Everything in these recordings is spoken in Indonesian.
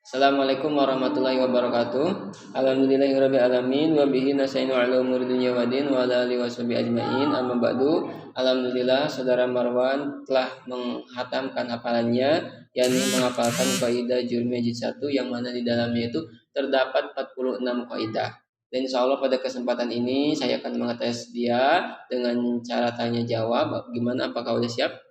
Assalamualaikum warahmatullahi wabarakatuh. Alhamdulillahirabbil alamin wa bihi nasta'inu 'ala umuri dunya waddin wa ala alihi washabihi ajmain. Amma ba'du. Alhamdulillah saudara Marwan telah menghatamkan hafalannya, yakni menghafalkan kaidah Jurmiyah juz 1 yang mana di dalamnya itu terdapat 46 kaidah. Dan insya Allah pada kesempatan ini saya akan mengetes dia dengan cara tanya jawab. Gimana, apakah udah siap?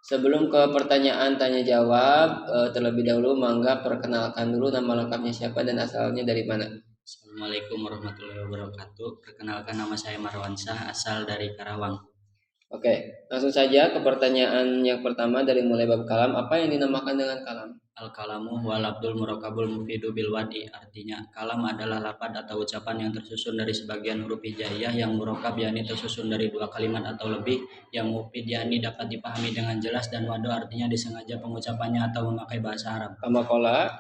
Sebelum ke pertanyaan tanya jawab, terlebih dahulu mangga perkenalkan dulu nama lengkapnya siapa dan asalnya dari mana. Assalamualaikum warahmatullahi wabarakatuh. Perkenalkan, nama saya Marwansyah, asal dari Karawang. Oke, langsung saja ke pertanyaan yang pertama dari mulai bab kalam. Apa yang dinamakan dengan kalam? Al-kalamu wal abdul murakabul mufidu bil wadi. Artinya, kalam adalah lafaz atau ucapan yang tersusun dari sebagian huruf hijaiyah yang murakab, yakni tersusun dari dua kalimat atau lebih, yang mufid yakni dapat dipahami dengan jelas, dan wado artinya disengaja pengucapannya atau memakai bahasa Arab. Kama kola.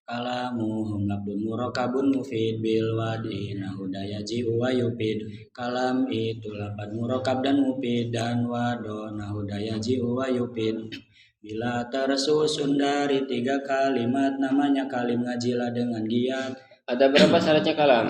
Kalamuhum labdun murakabun mufid bil wadi nahudaya ji'u wa yufid. Kalam itu lafaz murakab dan mufid, dan wado nahudaya ji'u wa yufid. Bila tersusun dari 3 kalimat, namanya kalim. Ngajilah dengan giat. Ada berapa syaratnya kalam?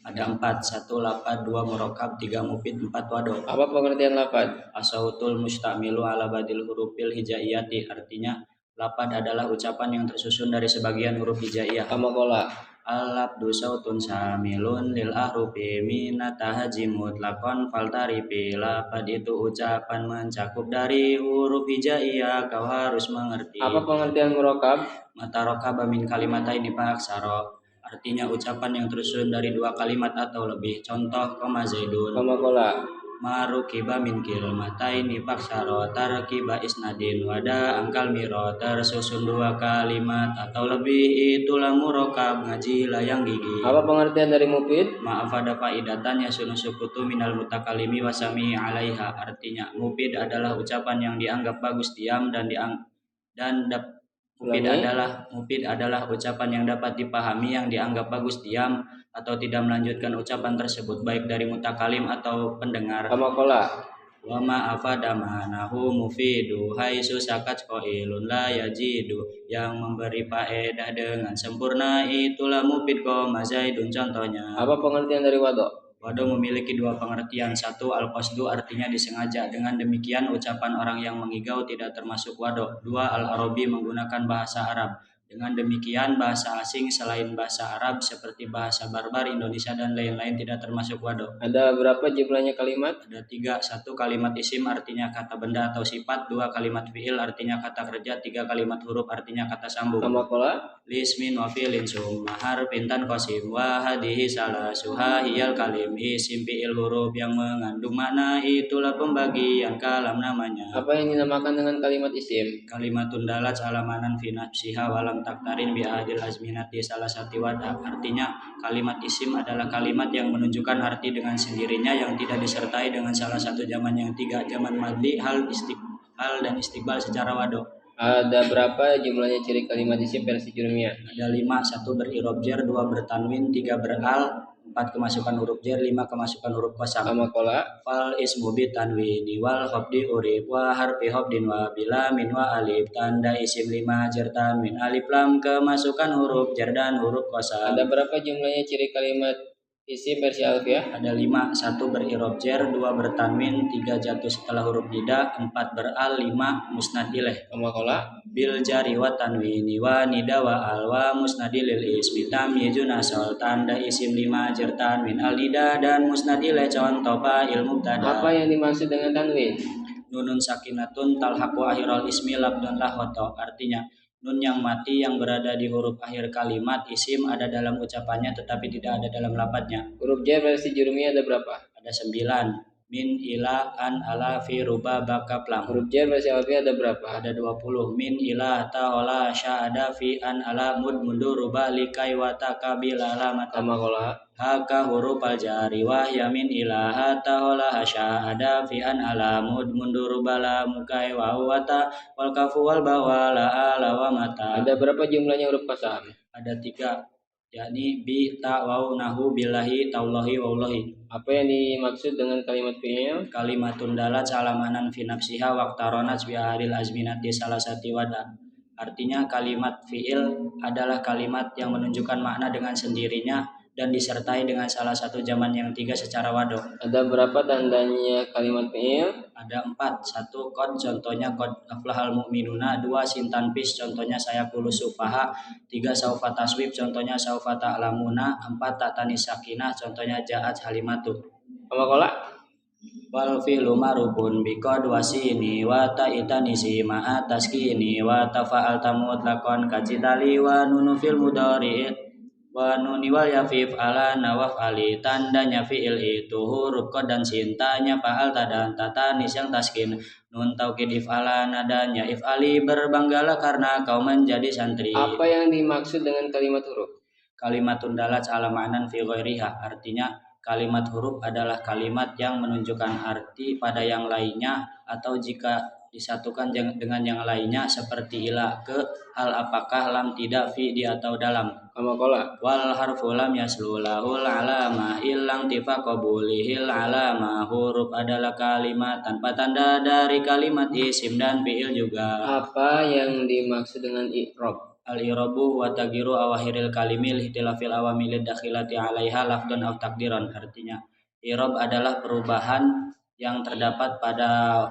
Ada 4. 1 lafaz, 2 murakab, 3 mufid, 4 wado. Apa pengertian lafaz? Asautul mustamilu ala badil hurufil hijaiyati. Artinya, lafaz adalah ucapan yang tersusun dari sebagian huruf hijaiyah. Kama kola. Al-labdu sautun samilun lil ahrufi minatahaji mutlaqan faltarifi. Lafaz itu ucapan mencakup dari huruf hijaiyah, kau harus mengerti. Apa pengertian murakab? Mata rokaba min kalimataini fa aksara. Artinya ucapan yang tersusun dari 2 kalimat atau lebih. Contoh, koma zaidun. Kama kola. Marukiba min kilmataini faksaro tarkiba isnadin wada angkal miro. Tersusun 2 kalimat atau lebih, itulah murokab. Ngajilah yang gigi. Apa pengertian dari mufid? Maaf, ada faidatan yasunu sukutu minal mutakalimi wasami alaiha. Artinya, mufid adalah ucapan yang dianggap bagus diam dan mufid adalah ucapan yang dapat dipahami yang dianggap bagus diam atau tidak melanjutkan ucapan tersebut, baik dari mutakalim atau pendengar. Kama kola. Wa ma afadama nahu mufidu haitsu sakat qailun la yajidu. Yang memberi faedah dengan sempurna, itulah mufid, koma zaidun contohnya. Apa pengertian dari wado? Wado memiliki 2 pengertian. 1 al-qasdu, artinya disengaja. Dengan demikian ucapan orang yang mengigau tidak termasuk wado. 2 al-arabi, menggunakan bahasa Arab. Dengan demikian bahasa asing selain bahasa Arab seperti bahasa Barbar, Indonesia, dan lain-lain tidak termasuk wado. Ada berapa jumlahnya kalimat? Ada 3. 1 kalimat isim, artinya kata benda atau sifat. 2 kalimat fi'il, artinya kata kerja. 3 kalimat huruf, artinya kata sambung. Kama kola. Lismin wa fi'lin summa harfin tanqasim wa hadihi salasuha hiyal kalim. Isim, fi'il, huruf yang mengandung makna, itulah pembagian kalam namanya. Apa yang dinamakan dengan kalimat isim? Kalimatun dalat alamanan fi nafsiha walam taktarin bi adil azminati salasati wada. Artinya, kalimat isim adalah kalimat yang menunjukkan arti dengan sendirinya yang tidak disertai dengan salah satu zaman yang 3, zaman madli, hal dan istiqbal secara wado. Ada berapa jumlahnya ciri kalimat isim versi Jurmiyah? Ada 5. 1 berirob jer, 2 bertanwin, 3 beral, 4 kemasukan huruf jer, 5 kemasukan huruf kosam. Kama kola. Fal ismu bi tanwini wal khobdi urib wa harfi hobdin wa bila min wa alif. Tanda isim 5 jer tanwin alif lam, kemasukan huruf jer dan huruf kosam. Ada berapa jumlahnya ciri kalimat isim versi alfiah? Ada 5. 1 berirob jer, 2 bertanwin, 3 jatuh setelah huruf nida, 4 beral, 5 musnad ilaih. Kama kola. Bil jari wa tanwini wa nida wa al wa musnadilil ismi tamyizun asal. Tanda isim 5 jer tanwin al nida dan musnadilih. Contoh fa'il mubtada. Apa yang dimaksud dengan tanwin? Nunun sakinatun talhaqu akhiral ismi labdan lahwato. Artinya, nun yang mati yang berada di huruf akhir kalimat isim ada dalam ucapannya tetapi tidak ada dalam lafadznya. Huruf jar versi Jurmiyah ada berapa? Ada 9. Min ila an ala fi ruba baka plam. Huruf jar versi alfiah ada berapa? Ada 20. Min ila ta'ala sya'ada fi an ala mud mundur ruba likai wa takabila lamata. Kama kola. Haka huruf al jari wa yamin ila ta'ala sya'ada fi an ala mud mundur ruba la mukai wa wata wal kafu wal bawala ala wa mata. Ada berapa jumlahnya huruf qasam? Ada 3, yakni bi ta wa nahu billahi taullahi wallahi. Apa yang dimaksud dengan kalimat fi'il? Kalimatun dalat salamanan fi nafsiha waqtaronat bi ahlil azminati salasati wada. Artinya kalimat fi'il adalah kalimat yang menunjukkan makna dengan sendirinya dan disertai dengan salah satu zaman yang 3 secara wadok. Ada berapa tandanya kalimat fi'il? Ada 4. 1. Qad, contohnya qad aflahal mu'minuna. 2. Sin tanfis, contohnya sayaqulu sufaha. 3. Saufa taswib, contohnya saufa ta'lamuna. 4. Ta tanis sakinah, contohnya ja'at halimatu. Qala Wal fi'lu marufun bi qad wa sini wa ta itanisi ma'a taskini wa tafa'al mutlaqan kajidali wa nunu fil mudhari wa nuni wal yafif ala nawaf ali. Tandanya fi'il itu huruf qad dan sin, tanya fa'al dan tatanis yang taskin, nun taukid if'ala nadanya if'ali. Berbanggalah karena kau menjadi santri. Apa yang dimaksud dengan kalimat huruf? Kalimatun dalat ala ma'nan fi ghairiha, artinya kalimat huruf adalah kalimat yang menunjukkan arti pada yang lainnya atau jika disatukan dengan yang lainnya seperti ila, ke, hal, apakah, lam, tidak, fi, di atau dalam. Qala Wal harfu lam yaslulahul alama illang tifa qabulihil alama. Huruf adalah kalimat tanpa tanda dari kalimat isim dan fi'il juga. Apa yang dimaksud dengan i'rab? Al-i'rabu wa tagyiru awahiril kalimil ihtilafil awamilid dakhilati 'alaiha lafdun aw takdiran. Artinya i'rab adalah perubahan yang terdapat pada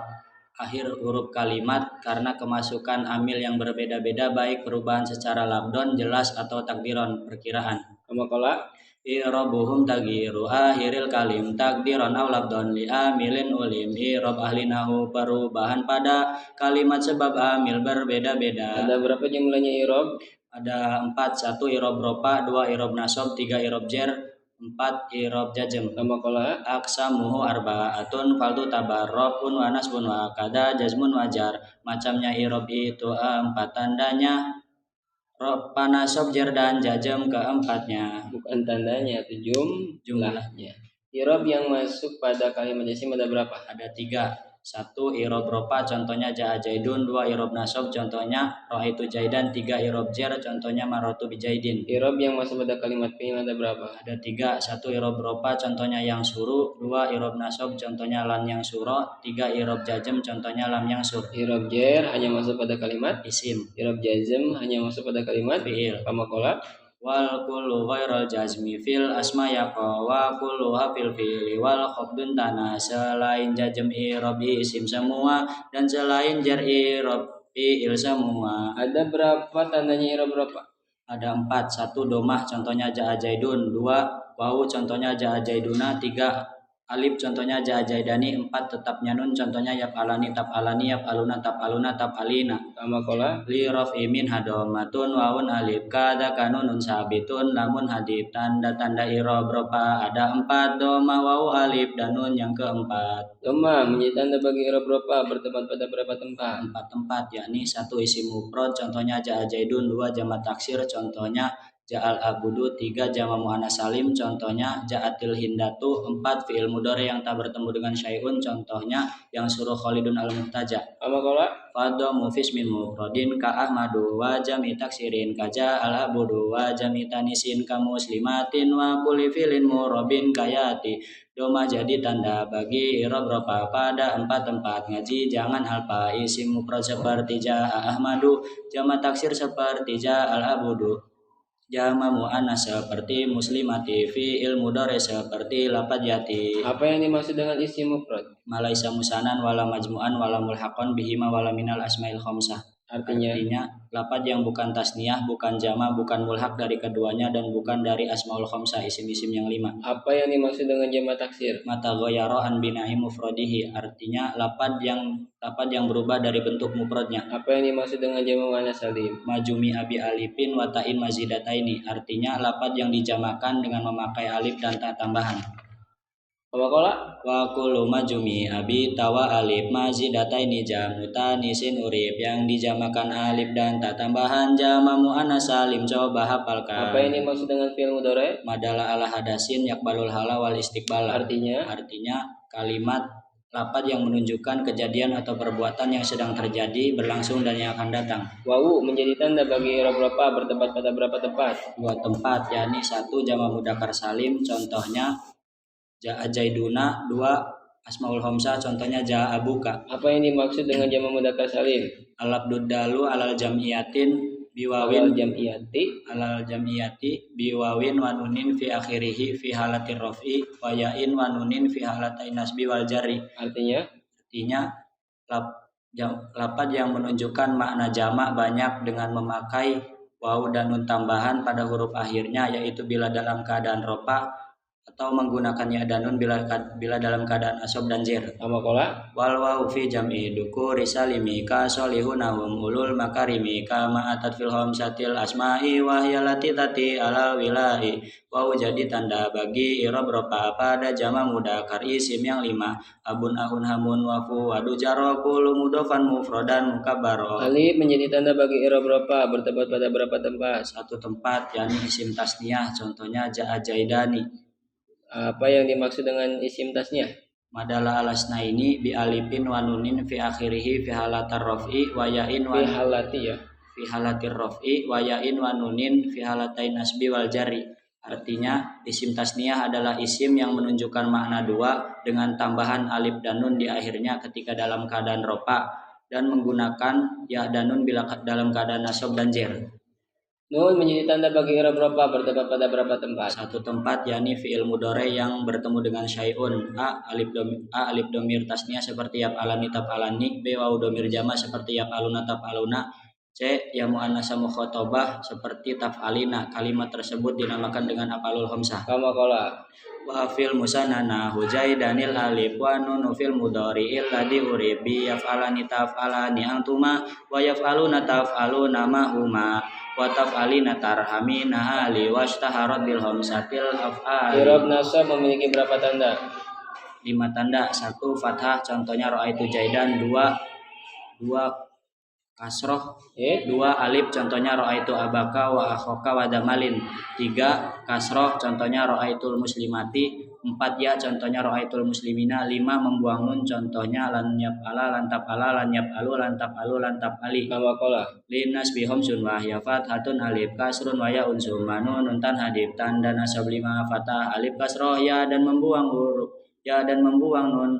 akhir huruf kalimat karena kemasukan amil yang berbeda-beda, baik perubahan secara lafdon jelas atau takdiron perkiraan. Qala i'rabuhum tagyiru akhiril kalim takdiron aw lafdon li amilin ulim. I'rab ahli nahu perubahan pada kalimat sebab amil berbeda-beda. Ada berapa jumlahnya i'rab? Ada 4. 1. I'rab rofa. 2. I'rab nasab. 3. I'rab jar. 4. I'rab jazm. Qala Aksamuhu arba'atun faltu tabarrabun wa nasbun wa kada jazmun wajar. Macamnya i'rab itu 4 tandanya, rofa, nasab, jar dan jazm keempatnya. bukan tandanya, itu jumlahnya. I'rab yang masuk pada kalimat isim ada berapa? Ada 3. 1. I'rab rofa, contohnya ja'a jaidun. 2. I'rab nasab, contohnya ra'aitu jaidan. 3. I'rab jar, contohnya marartu bi jaidin. I'rab yang masuk pada kalimat fi'il ada berapa? Ada 3. 1. I'rab rofa, contohnya yang suruh. 2. I'rab nasab, contohnya lam yang surah. 3. I'rab jazm, contohnya lam yang sur. I'rab jar hanya masuk pada kalimat Isim. i'rab jazm hanya masuk pada kalimat Fi'il. Qala Wal kullu ghairal jazmi fil asma yaqa wa kulluha fil fi'li wal khafdun tana. Selain jazm i'rab isim semua dan selain jar i'rab fi'il semua. Ada berapa tandanya i'rab berapa? Ada 4. 1. Domah, contohnya ja'a jaidun. 2. Wawu, contohnya ja'a jaiduna. 3. Alif, contohnya ja'a jaidani. 4. Tetapnya nun, contohnya yaf'alani taf'alani yaf'aluna taf'aluna taf'alina. Qala Li raf'i min hadomatun wawun alif kada kanunun sabitun lamun hadib. Tanda-tanda i'rab rofa ada 4. Doma, wawu, alif, dan nun yang keempat. Doma menjadi tanda bagi i'rab berapa? Bertempat pada berapa tempat? 4 tempat, yakni 1. Isim mufrad, contohnya ja'a jaidun. 2. Jamak taksir, contohnya ja'al abudu. 3. Jamak muannas salim, contohnya ja'atil hindatu. 4. Fi'il mudhari yang tak bertemu dengan syai'un, contohnya yang suruh Khalidun al-muhtaja. Qala Fadhamu fismin mufradin ka ahmadu wa jami taksirin ka ja'al abudu wa jami tanisin ka muslimatin wa kulli fi'lin murabin kayati. Doma jadi tanda bagi i'rab rofa pada 4 tempat. Ngaji jangan alpa. Isim mufrad seperti ja'a ahmadu, jamak taksir seperti ja'al abudu, jamak muannas seperti muslimati, fi'il mudhari seperti lafaz yati. Apa yang dimaksud dengan isim mufrad? Malaisa musanan wala majmu'an wala mulhaqan bihima wala minal asmail khamsah. Artinya lafaz yang bukan tasniyah, bukan jama, bukan mulhaq dari keduanya, dan bukan dari asmaul khamsah, isim-isim yang 5. Apa yang dimaksud dengan jamak taksir? Mata ghayyara an bina'i mufradihi, artinya lafaz yang berubah dari bentuk mufradnya. Apa yang dimaksud dengan jamak muannas salim? Majumi abi alifin wa ta'in mazidataini, artinya lafaz yang dijamakan dengan memakai alif dan ta tambahan. Qala Wa kullu majumi abi tawa alif mazidataini jamu tanisin urib, yang dijamakan alif dan ta tambahan jama muannas salim. Coba hafalkan. Apa yang dimaksud dengan fi'il mudhari? Madala ala hadasin yakbalul hala wal istiqbal. Artinya kalimat lafaz yang menunjukkan kejadian atau perbuatan yang sedang terjadi, berlangsung, dan yang akan datang. wawu menjadi tanda bagi i'rab berapa? Bertempat pada berapa tempat? 2 tempat, yakni 1. Jamak mudzakkar salim, contohnya ja'a jaiduna. 2. Asmaul Homsah contohnya ja abuka. Apa yang dimaksud dengan jamak mudzakkar salim? Alabdud dalu alal jam'iyatin Alal biwawin jam'iyati alal jam'iyati biwawin wa nunin fi akhirih fi halatir raf'i wa ya'in wa nunin fi halatain nasbi wal jarri. artinya Lafaz yang menunjukkan makna jamak banyak dengan memakai waw dan nun tambahan pada huruf akhirnya, yaitu bila dalam keadaan rofa atau menggunakan ya dan nun bila dalam keadaan asob dan jer. Amakola Wal waw fi jam'i duku risalimi ka solihunahum ulul makarimi ka ma'atat fil homsatil asma'i wahyalati tati alal wilahi. Waw jadi tanda bagi irob rofa pada jama mudzakkar isim yang 5, abun ahun hamun wafu wadu jaro kulu mudofan mufrodan mukabbaro. alif menjadi tanda bagi i'rab rofa bertempat pada berapa tempat? Satu tempat, yakni isim tasniyah, contohnya ja'a jaidani. Apa yang dimaksud dengan isim tasniyah? Madala alasna ini bi alifin wa nunin fi akhirih fi halatar raf'i wa ya'in wa Fi halati ya. fi halatir raf'i wa ya'in wa nunin fi halatain nasbi wal jarri. Artinya isim tasniyah adalah isim yang menunjukkan makna dua dengan tambahan alif dan nun di akhirnya ketika dalam keadaan rofa dan menggunakan ya dan nun bila dalam keadaan nasab dan jer. Nun menjadi tanda bagi i'rab rofa bertempat pada berapa tempat? Satu tempat, yakni fi'il mudhari yang bertemu dengan syai'un. A alif domir tasniyah seperti yaf'alani taf'alani. B waw domir jama seperti yaf'aluna taf'aluna. C ya muannasa mukhatabah seperti taf'alina. Kalimat tersebut dinamakan dengan af'alul khamsah. Amakola Wa fil musannana hujaidanil alif wa nunu fil mudhari alladhi urib bi yaf'alani taf'alani antuma wa yaf'aluna taf'aluna ma huma wa taf'alina tarhamina ali wastaharat bil hamsatil af'ali. i'rab nasab memiliki berapa tanda? 5 tanda. 1 fathah, contohnya ra'aitu jaidan. 2 kasroh. 2 alif, contohnya ra'aitu abaka wa akhoka wa damalin. 3 kasroh, contohnya ra'aitul muslimati. 4 ya, contohnya ra'aitul muslimina. 5 membuang nun, contohnya lan yaf'ala lan taf'ala lan yaf'alu lan taf'alu lan taf'ali. Amakola Linas bihom sun wahya fathatun alif kasrun waya unsum manun untan hadif tanda nasab 5 fathah alif kasroh ya dan membuang huruf ya dan membuang nun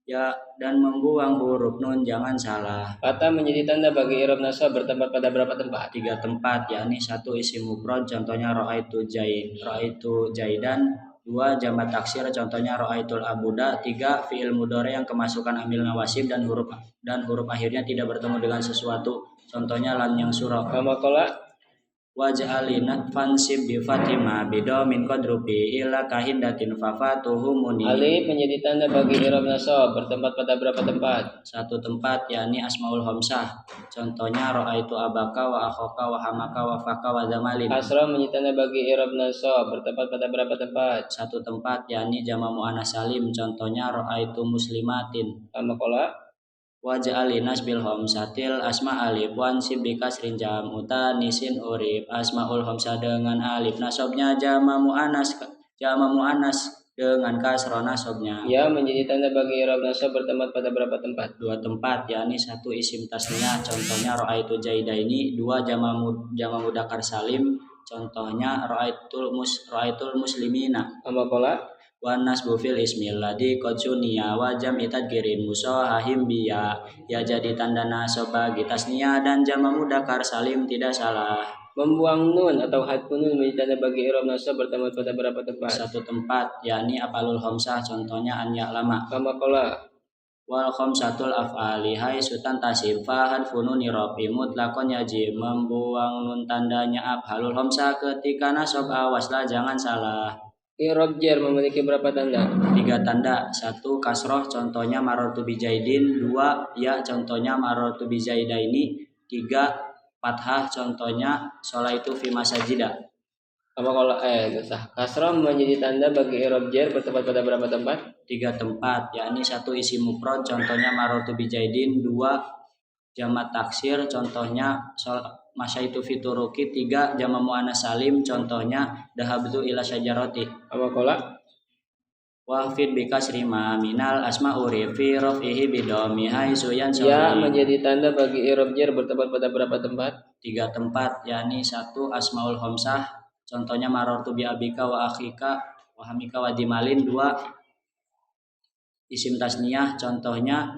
ya dan membuang huruf nun, jangan salah. kata menjadi tanda bagi i'rab nasab bertempat pada berapa tempat? 3 tempat, yakni 1 isim mufrad, contohnya ra'aitu jaidan. 2 jamak taksir, contohnya ra'aitul abuda. 3 fi'il mudhari yang kemasukan amil nawasib dan huruf akhirnya tidak bertemu dengan sesuatu, contohnya lan yang surah. Amakola Waj'alina fansib bi fatima bidomin qadrubi ila kahindatin fafatuhu muni. alif menjadi tanda bagi i'rab nasab bertempat pada berapa tempat? 1 tempat, yakni asmaul khamsah, contohnya ra'aitu abaka wa akhoka wa hamaka wa faka wa damalin. Kasrah menjadi tanda bagi i'rab nasab bertempat pada berapa tempat? 1 tempat, yakni jama muannas salim, contohnya ra'aitu muslimatin. Amakola Waj'alinas bil khamsatil asma alif wansib bi kasrin jamuta nisin urib. Asmaul khamsah dengan alif nasabnya jama muannas dengan kasrah nasabnya. ya menjadi tanda bagi i'rab nasab bertempat pada berapa tempat? 2 tempat, yakni 1 isim tasniyah, contohnya ra'aitu jaidaini. 2 jama mudzakkar salim, contohnya ra'aitul muslimina. Amakola Wan nasbu fil ismil ladzi qad sunia wa jam'i tadkirin musahahim biya. Ya jadi tanda nasab bagi tasniyah dan jama mudzakkar salim tidak salah. membuang nun atau hadfun nun menjadi tanda bagi i'rab nasab bertempat pada berapa tempat? 1 tempat, yakni af'alul khamsah, contohnya an ya'lama. Amakola Wal khamsatul af'ali haitsu tantasib fa hadfun nirabi mutlaqan yajib. Membuang nun tandanya af'alul khamsah ketika nasab, awaslah jangan salah. i'rab jar memiliki berapa tanda? 3 tanda. 1 kasroh, contohnya marartu bi jaidin. 2 ya, contohnya marartu bi zaidaini. 3 fathah, contohnya sholaitu fi masajida. Amakola kasrah menjadi tanda bagi i'rab jar bertempat pada berapa tempat? 3 tempat, yakni 1 isim mufrad, contohnya marartu bi jaidin. 2 jamak taksir, contohnya masyaitu fituruki. 3 jama muannas salim, contohnya dahabtu ila syajarati. Amakola Wahfid bi kasri ma minal asma urif fi raf'ihi bidomi haitsu yansawi. ya menjadi tanda bagi i'rab jar bertempat pada berapa tempat? 3 tempat, yakni 1 asmaul khamsah, contohnya marartu bi abika wa akhika wa hamika wa dimalin. 2 isim tasniyah contohnya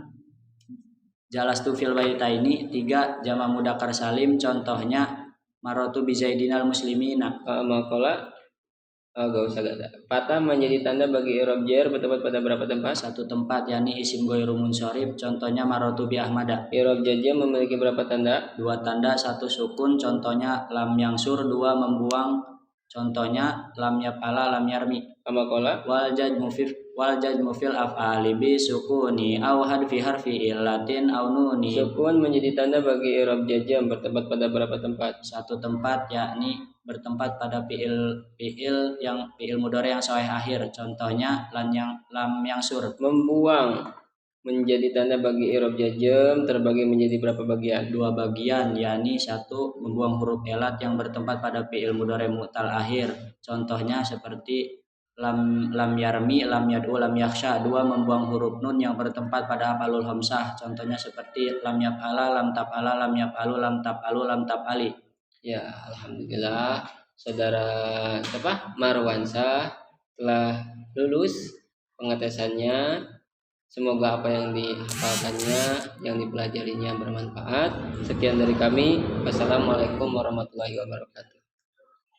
jalastu fil baitaini. 3 jama mudzakkar salim contohnya maratu bi zaidinal muslimina. Makola gak usah gak ada. Patah menjadi tanda bagi i'rab jar bertempat pada berapa tempat? Satu tempat, yakni isim ghairu munsharif contohnya maratu bi ahmada. I'rab jazm memiliki berapa tanda? 2 tanda, 1 sukun contohnya lam yangsur, 2 membuang contohnya lam yaf'ala lam yarmi. Makola Wal jazmu fil af'ali bi sukuni aw hadfi harfi illatin aw nuni. sukun menjadi tanda bagi i'rab jazm bertempat pada berapa tempat? 1 tempat, yakni bertempat pada fiil mudhari yang sahih akhir contohnya lam yangsur. Membuang menjadi tanda bagi i'rab jazm terbagi menjadi berapa bagian? 2 bagian, yakni 1 membuang huruf elat yang bertempat pada fiil mudhari mu'tal akhir contohnya seperti lam yarmi, lam yad'u, lam yakhsha. 2 membuang huruf nun yang bertempat pada af'alul hamsah contohnya seperti lam yaf'ala, lam taf'ala, lam yaf'alu, lam taf'alu, lam taf'ali. Ya, alhamdulillah saudara Marwansyah telah lulus pengetesannya. Semoga apa yang dihafalkannya, yang dipelajarinya bermanfaat. Sekian dari kami. Wassalamualaikum warahmatullahi wabarakatuh.